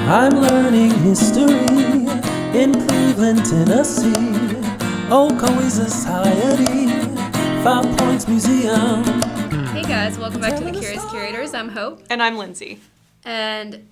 I'm learning history in Cleveland, Tennessee. Old Coley Society, 5 Points Museum. Hey guys, welcome back to the Curious Curators. I'm Hope. And I'm Lindsay. And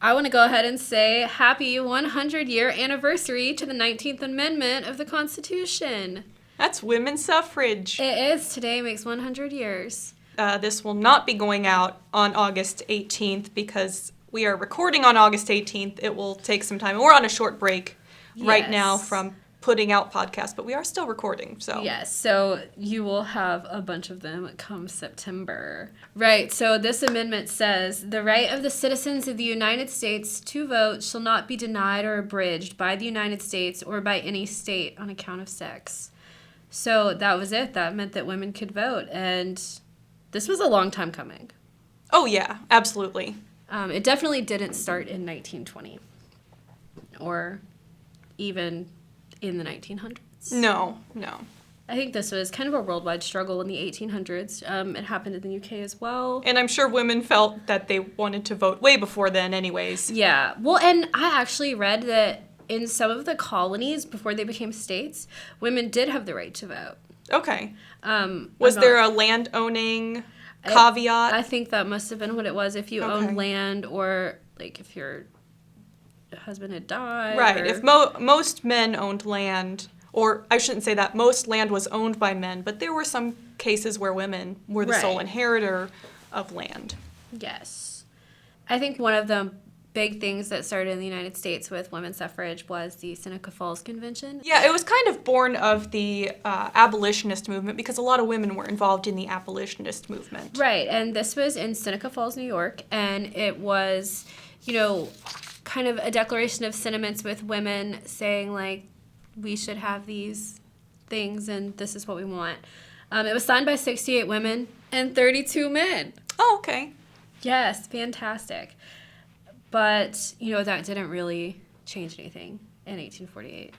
I want to go ahead and say happy 100-year anniversary to the 19th Amendment of the Constitution. That's women's suffrage. It is. Today makes 100 years. This will not be going out on August 18th because we are recording on August 18th. It will take some time. We're on a short break right now from putting out podcasts, but we are still recording. So Yes, so you will have a bunch of them come September. Right, so this amendment says, the right of the citizens of the United States to vote shall not be denied or abridged by the United States or by any state on account of sex. So that was it. That meant that women could vote, and this was a long time coming. Oh, yeah, absolutely. It definitely didn't start in 1920 or even in the 1900s. No. I think this was kind of a worldwide struggle in the 1800s. It happened in the UK as well. And I'm sure women felt that they wanted to vote way before then anyways. Yeah. Well, and I actually read that in some of the colonies before they became states, women did have the right to vote. Okay. Was there a land-owning caveat? I think that must have been what it was. If you owned land or, like, if your husband had died. Right. If most men owned land, or I shouldn't say that, most land was owned by men, but there were some cases where women were the sole inheritor of land. Yes. I think one of the big things that started in the United States with women's suffrage was the Seneca Falls Convention. Yeah, it was kind of born of the abolitionist movement because a lot of women were involved in the abolitionist movement. Right, and this was in Seneca Falls, New York, and it was, kind of a declaration of sentiments with women saying, like, we should have these things and this is what we want. It was signed by 68 women and 32 men. Oh, okay. Yes, fantastic. But, that didn't really change anything in 1848.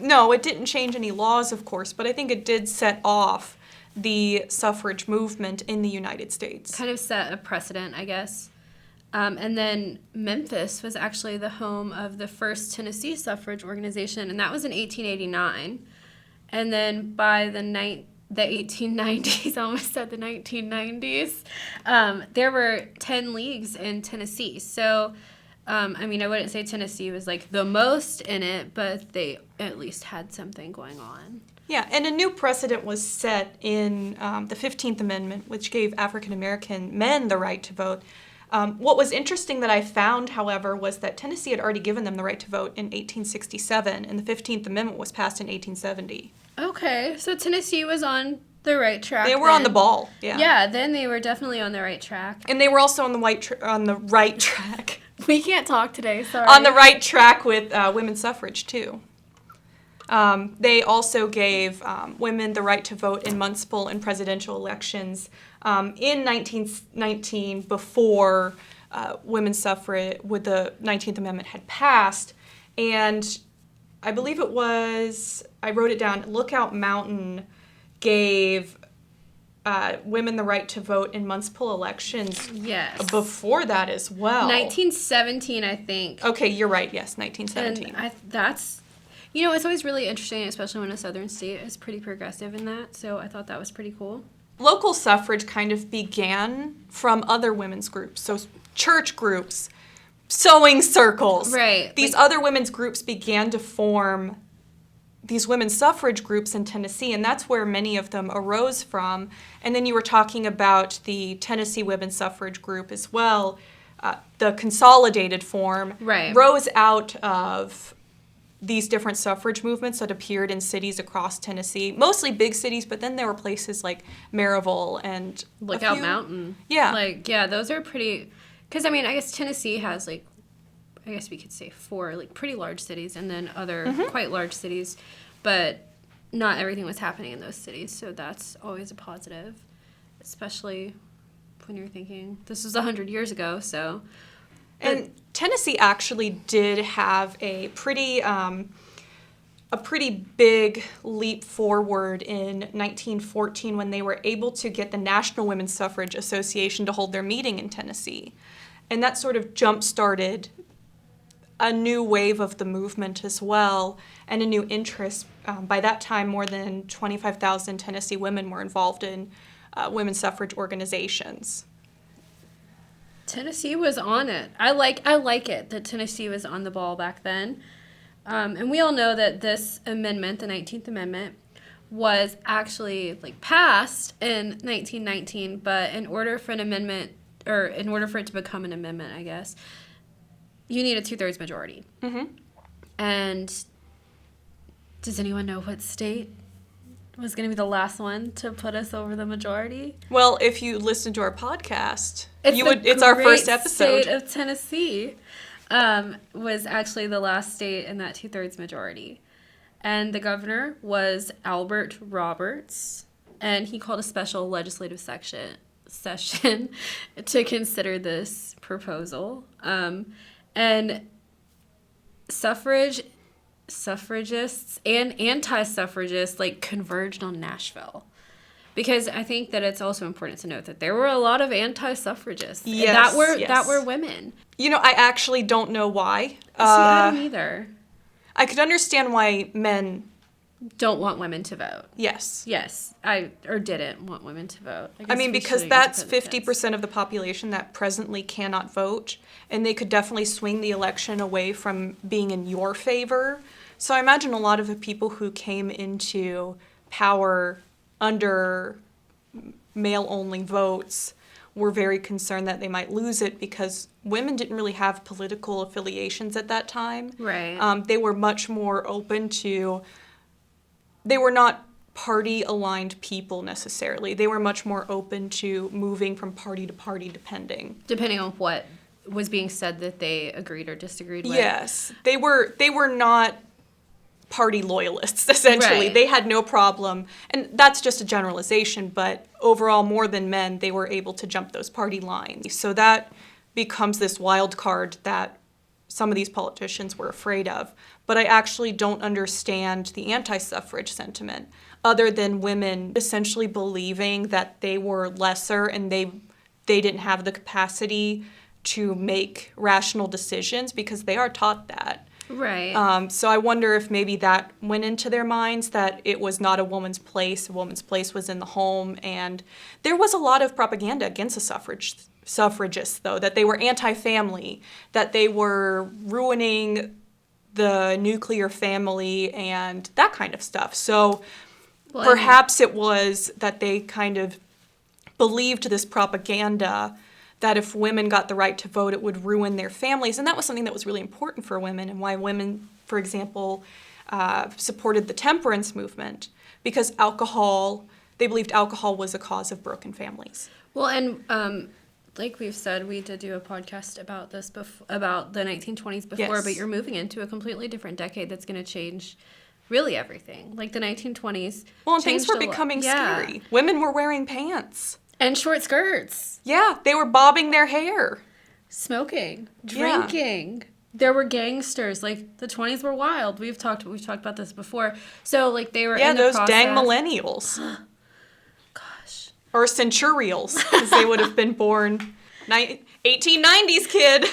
No, it didn't change any laws, of course, but I think it did set off the suffrage movement in the United States. Kind of set a precedent, I guess. And then Memphis was actually the home of the first Tennessee suffrage organization, and that was in 1889. And then by the 1890s, I almost said the 1990s, there were 10 leagues in Tennessee. So, I wouldn't say Tennessee was like the most in it, but they at least had something going on. Yeah, and a new precedent was set in the 15th Amendment, which gave African American men the right to vote. What was interesting that I found, however, was that Tennessee had already given them the right to vote in 1867, and the 15th Amendment was passed in 1870. Okay, so Tennessee was on the right track. They were on the ball, yeah. Yeah, then they were definitely on the right track. And they were also on the right track. We can't talk today, sorry. On the right track with women's suffrage, too. They also gave women the right to vote in municipal and presidential elections in 1919 before women's suffrage with the 19th Amendment had passed. And I believe it was, I wrote it down, Lookout Mountain gave women the right to vote in municipal elections before that as well. 1917, I think. Okay, you're right, yes, 1917. And that's... it's always really interesting, especially when a southern state is pretty progressive in that, so I thought that was pretty cool. Local suffrage kind of began from other women's groups, so church groups, sewing circles. Right. These other women's groups began to form these women's suffrage groups in Tennessee, and that's where many of them arose from. And then you were talking about the Tennessee Women's Suffrage Group as well. The consolidated form rose out of these different suffrage movements that appeared in cities across Tennessee, mostly big cities, but then there were places like Maryville and Lookout Mountain. Yeah. Those are pretty, because, I guess Tennessee has, I guess we could say 4, pretty large cities and then other quite large cities, but not everything was happening in those cities, so that's always a positive, especially when you're thinking, this was 100 years ago, so... And Tennessee actually did have a pretty big leap forward in 1914 when they were able to get the National Women's Suffrage Association to hold their meeting in Tennessee. And that sort of jump-started a new wave of the movement as well, and a new interest. By that time, more than 25,000 Tennessee women were involved in women's suffrage organizations. Tennessee was on it. I like it that Tennessee was on the ball back then. And we all know that this amendment, the 19th Amendment, was actually passed in 1919, but in order for it to become an amendment, I guess, you need a 2/3 majority. Mm-hmm. And does anyone know what state was going to be the last one to put us over the majority? Well, if you listen to our podcast, It's our first episode. State of Tennessee was actually the last state in that 2/3 majority. And the governor was Albert Roberts, and he called a special legislative session to consider this proposal. And suffragists and anti-suffragists converged on Nashville. Because I think that it's also important to note that there were a lot of anti-suffragists that were women. I actually don't know why. I don't either. I could understand why men don't want women to vote. Yes. Didn't want women to vote. Because that's 50% of the population that presently cannot vote, and they could definitely swing the election away from being in your favor. So I imagine a lot of the people who came into power under male-only votes were very concerned that they might lose it because women didn't really have political affiliations at that time. Right. They were much more open to... They were not party-aligned people necessarily. They were much more open to moving from party to party depending on what was being said that they agreed or disagreed with. Yes. They were not party loyalists, essentially. Right. They had no problem, and that's just a generalization, but overall, more than men, they were able to jump those party lines. So that becomes this wild card that some of these politicians were afraid of. But I actually don't understand the anti-suffrage sentiment, other than women essentially believing that they were lesser and they didn't have the capacity to make rational decisions because they are taught that. Right. So I wonder if maybe that went into their minds, that it was not a woman's place. A woman's place was in the home. And there was a lot of propaganda against the suffragists, though, that they were anti-family, that they were ruining the nuclear family and that kind of stuff. So perhaps it was that they kind of believed this propaganda that if women got the right to vote, it would ruin their families. And that was something that was really important for women, and why women, for example, supported the temperance movement, because they believed alcohol was a cause of broken families. Well, and like we've said, we did do a podcast about this, about the 1920s before, Yes. but you're moving into a completely different decade that's going to change really everything. Like the 1920s. Well, and things were becoming scary. Women were wearing pants. And short skirts. Yeah, they were bobbing their hair. Smoking. Drinking. Yeah. There were gangsters. The 20s were wild. We've talked about this before. So, they were in the process. Yeah, those dang millennials. Gosh. Or centurials, because they would have been born 1890s kid.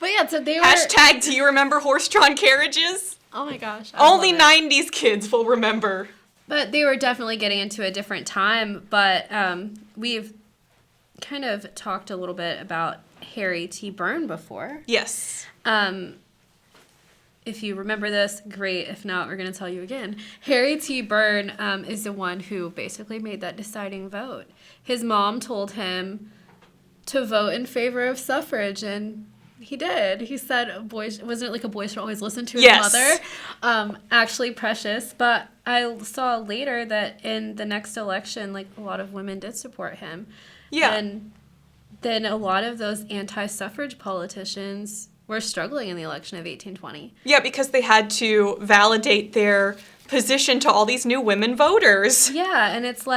But yeah, so they were... Hashtag, do you remember horse-drawn carriages? Oh my gosh. Only 90s kids will remember. But they were definitely getting into a different time. But we've kind of talked a little bit about Harry T Byrne before. Yes. If you remember this, great. If not, we're going to tell you again. Harry T Byrne is the one who basically made that deciding vote. His mom told him to vote in favor of suffrage, and he did. He said, wasn't it a boy should always listen to his mother? Actually precious. But I saw later that in the next election, a lot of women did support him. Yeah. And then a lot of those anti-suffrage politicians were struggling in the election of 1820. Yeah, because they had to validate their position to all these new women voters. Yeah, and it's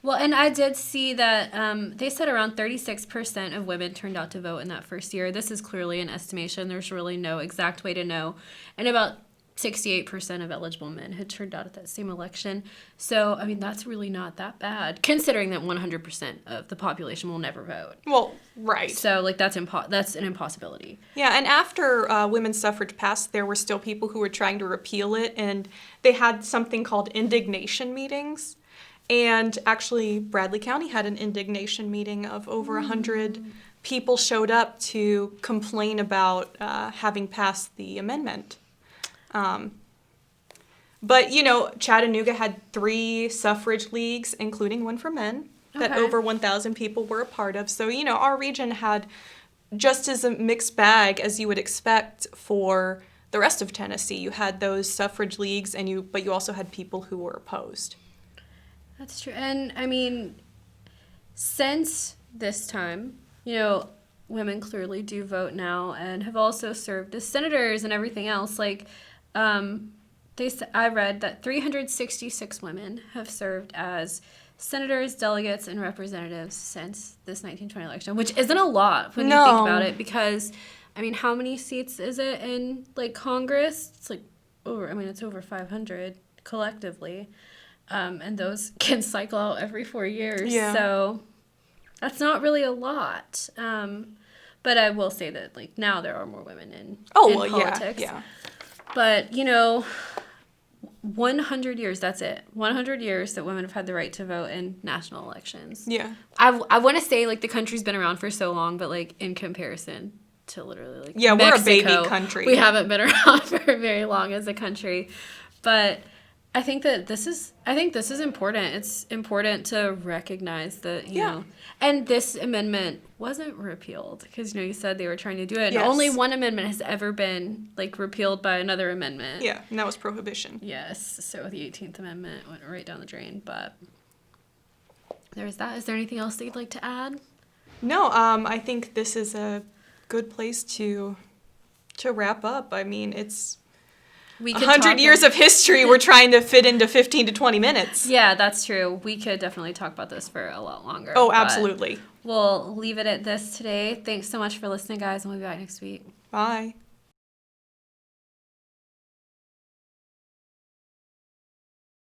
well, and I did see that they said around 36% of women turned out to vote in that first year. This is clearly an estimation. There's really no exact way to know. And about 68% of eligible men had turned out at that same election. So, I mean, that's really not that bad, considering that 100% of the population will never vote. Well, right. So, like, that's an impossibility. Yeah, and after women's suffrage passed, there were still people who were trying to repeal it, and they had something called Indignation Meetings. And actually, Bradley County had an indignation meeting of over 100 people showed up to complain about having passed the amendment. But, you know, Chattanooga had 3 suffrage leagues, including one for men, that over 1,000 people were a part of. So, you know, our region had just as a mixed bag as you would expect for the rest of Tennessee. You had those suffrage leagues, but you also had people who were opposed. That's true. And, I mean, since this time, you know, women clearly do vote now and have also served as senators and everything else. Like, I read that 366 women have served as senators, delegates, and representatives since this 1920 election, which isn't a lot when you think about it, because, I mean, how many seats is it in, like, Congress? It's like it's over 500 collectively, and those can cycle out every 4 years, so that's not really a lot. But I will say that, like, now there are more women in politics. Yeah. But, you know, 100 years, that's it. 100 years that women have had the right to vote in national elections. Yeah. I want to say, like, the country's been around for so long, but, like, in comparison to literally, like, Mexico, we're a baby country. We haven't been around for very long as a country. But I think that this is important. It's important to recognize that, you know, and this amendment wasn't repealed because, you know, you said they were trying to do it. Yes. And only one amendment has ever been, like, repealed by another amendment. Yeah, and that was prohibition. Yes, so the 18th Amendment went right down the drain, but there's that. Is there anything else that you'd like to add? No, I think this is a good place to wrap up. I mean, it's 100 years of history we're trying to fit into 15 to 20 minutes. Yeah, that's true. We could definitely talk about this for a lot longer. Oh, absolutely. We'll leave it at this today. Thanks so much for listening, guys, and we'll be back next week. Bye.